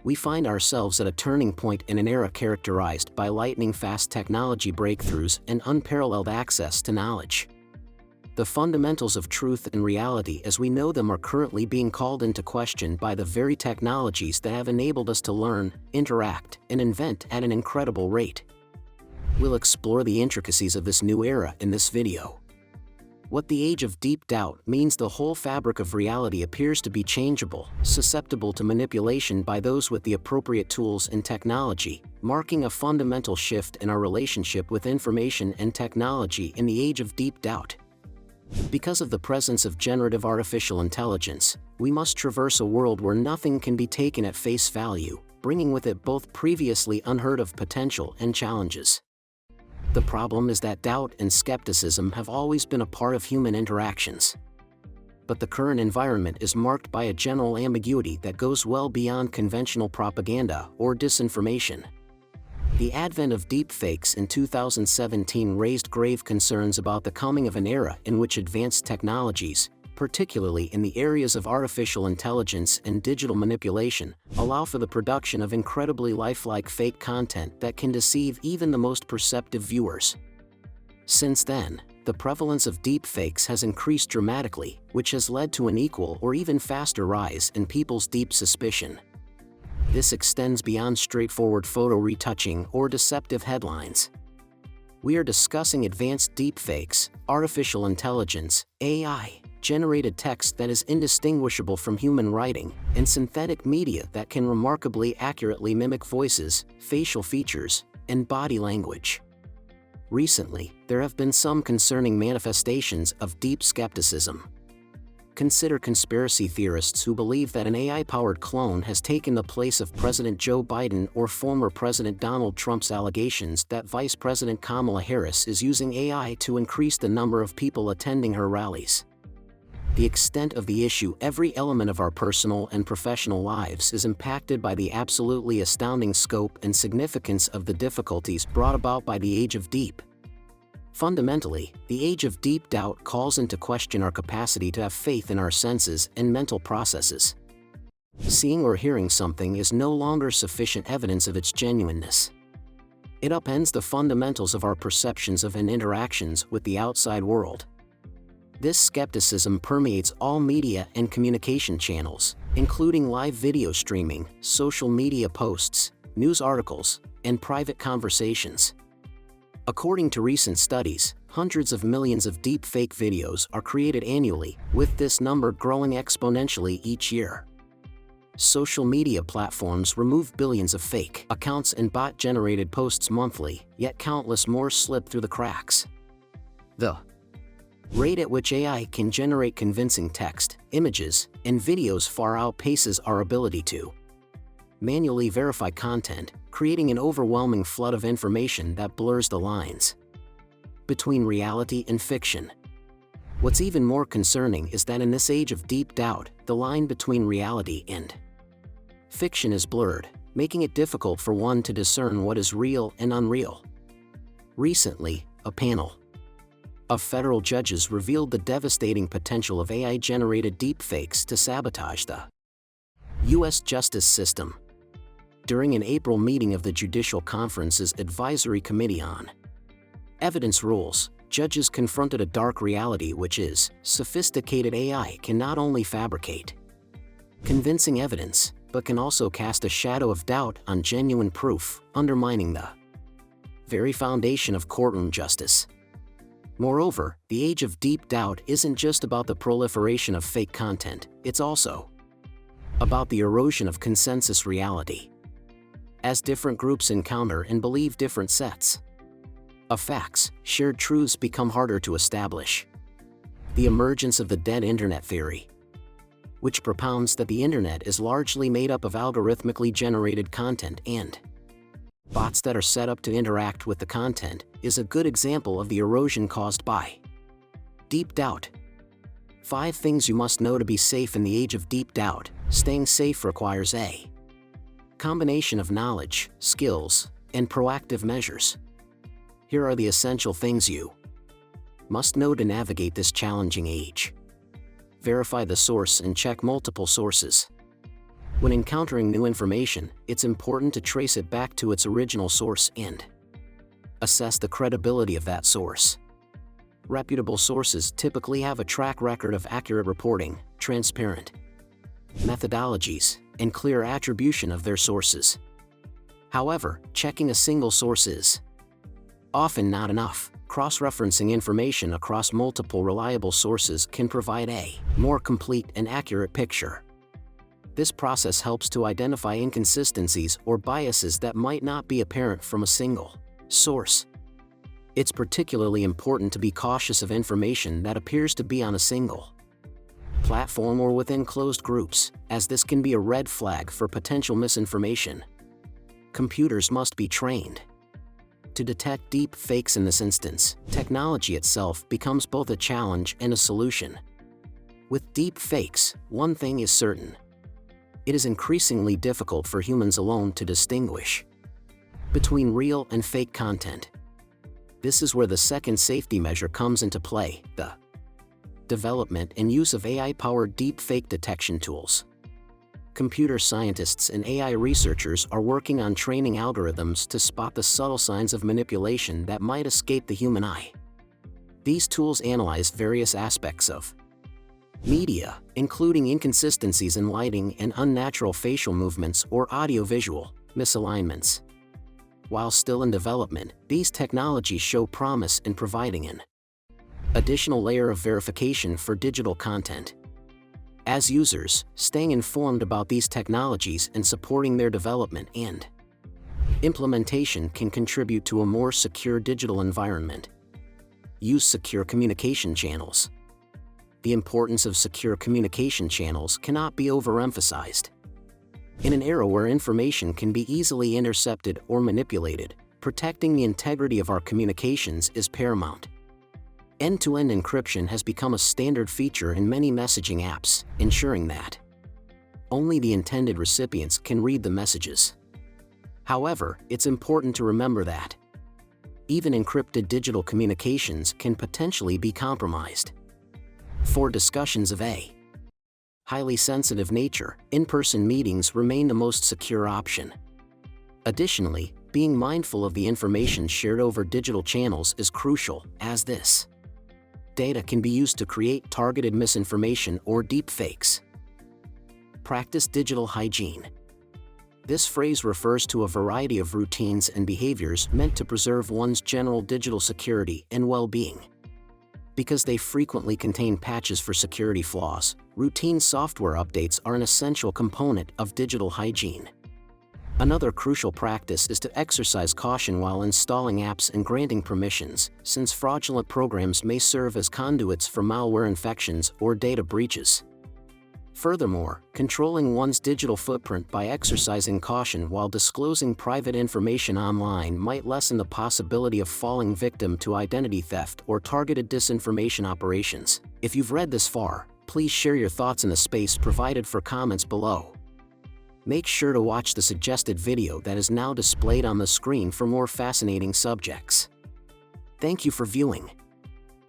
we find ourselves at a turning point in an era characterized by lightning-fast technology breakthroughs and unparalleled access to knowledge. The fundamentals of truth and reality as we know them are currently being called into question by the very technologies that have enabled us to learn, interact, and invent at an incredible rate. We'll explore the intricacies of this new era in this video. What the age of deep doubt means: the whole fabric of reality appears to be changeable, susceptible to manipulation by those with the appropriate tools and technology, marking a fundamental shift in our relationship with information and technology in the age of deep doubt. Because of the presence of generative artificial intelligence, we must traverse a world where nothing can be taken at face value, bringing with it both previously unheard-of potential and challenges. The problem is that doubt and skepticism have always been a part of human interactions. But the current environment is marked by a general ambiguity that goes well beyond conventional propaganda or disinformation. The advent of deepfakes in 2017 raised grave concerns about the coming of an era in which advanced technologies, particularly in the areas of artificial intelligence and digital manipulation, allow for the production of incredibly lifelike fake content that can deceive even the most perceptive viewers. Since then, the prevalence of deepfakes has increased dramatically, which has led to an equal or even faster rise in people's deep suspicion. This extends beyond straightforward photo retouching or deceptive headlines. We are discussing advanced deepfakes, artificial intelligence, AI, generated text that is indistinguishable from human writing, and synthetic media that can remarkably accurately mimic voices, facial features, and body language. Recently, there have been some concerning manifestations of deep skepticism. Consider conspiracy theorists who believe that an AI-powered clone has taken the place of President Joe Biden or former President Donald Trump's allegations that Vice President Kamala Harris is using AI to increase the number of people attending her rallies. The extent of the issue: every element of our personal and professional lives is impacted by the absolutely astounding scope and significance of the difficulties brought about by the age of deep. Fundamentally, the age of deep doubt calls into question our capacity to have faith in our senses and mental processes. Seeing or hearing something is no longer sufficient evidence of its genuineness. It upends the fundamentals of our perceptions of and interactions with the outside world. This skepticism permeates all media and communication channels, including live video streaming, social media posts, news articles, and private conversations. According to recent studies, hundreds of millions of deep-fake videos are created annually, with this number growing exponentially each year. Social media platforms remove billions of fake accounts and bot-generated posts monthly, yet countless more slip through the cracks. The rate at which AI can generate convincing text, images, and videos far outpaces our ability to manually verify content, creating an overwhelming flood of information that blurs the lines between reality and fiction. What's even more concerning is that in this age of deep doubt, the line between reality and fiction is blurred, making it difficult for one to discern what is real and unreal. Recently, a panel of federal judges revealed the devastating potential of AI-generated deepfakes to sabotage the U.S. justice system. During an April meeting of the Judicial Conference's Advisory Committee on Evidence Rules, judges confronted a dark reality, which is, sophisticated AI can not only fabricate convincing evidence, but can also cast a shadow of doubt on genuine proof, undermining the very foundation of courtroom justice. Moreover, the age of deep doubt isn't just about the proliferation of fake content, it's also about the erosion of consensus reality. As different groups encounter and believe different sets of facts, shared truths become harder to establish. The emergence of the dead internet theory, which propounds that the internet is largely made up of algorithmically generated content and bots that are set up to interact with the content, is a good example of the erosion caused by deep doubt. 5 things you must know to be safe in the age of deep doubt. Staying safe requires a combination of knowledge, skills, and proactive measures. Here are the essential things you must know to navigate this challenging age. Verify the source and check multiple sources. When encountering new information, it's important to trace it back to its original source and assess the credibility of that source. Reputable sources typically have a track record of accurate reporting, transparent methodologies, and clear attribution of their sources. However, checking a single source is often not enough. Cross-referencing information across multiple reliable sources can provide a more complete and accurate picture. This process helps to identify inconsistencies or biases that might not be apparent from a single source. It's particularly important to be cautious of information that appears to be on a single platform or within closed groups, as this can be a red flag for potential misinformation. Computers must be trained to detect deep fakes. In this instance, technology itself becomes both a challenge and a solution. With deep fakes, one thing is certain: it is increasingly difficult for humans alone to distinguish between real and fake content. This is where the second safety measure comes into play: the development and use of AI-powered deepfake detection tools. Computer scientists and AI researchers are working on training algorithms to spot the subtle signs of manipulation that might escape the human eye. These tools analyze various aspects of media, including inconsistencies in lighting and unnatural facial movements or audio-visual misalignments. While still in development, these technologies show promise in providing an additional layer of verification for digital content. As users, staying informed about these technologies and supporting their development and implementation can contribute to a more secure digital environment. Use secure communication channels. The importance of secure communication channels cannot be overemphasized. In an era where information can be easily intercepted or manipulated, protecting the integrity of our communications is paramount. End-to-end encryption has become a standard feature in many messaging apps, ensuring that only the intended recipients can read the messages. However, it's important to remember that even encrypted digital communications can potentially be compromised. For discussions of a highly sensitive nature, in-person meetings remain the most secure option. Additionally, being mindful of the information shared over digital channels is crucial, as this data can be used to create targeted misinformation or deepfakes. Practice digital hygiene. This phrase refers to a variety of routines and behaviors meant to preserve one's general digital security and well-being. Because they frequently contain patches for security flaws, routine software updates are an essential component of digital hygiene. Another crucial practice is to exercise caution while installing apps and granting permissions, since fraudulent programs may serve as conduits for malware infections or data breaches. Furthermore, controlling one's digital footprint by exercising caution while disclosing private information online might lessen the possibility of falling victim to identity theft or targeted disinformation operations. If you've read this far, please share your thoughts in the space provided for comments below. Make sure to watch the suggested video that is now displayed on the screen for more fascinating subjects. Thank you for viewing.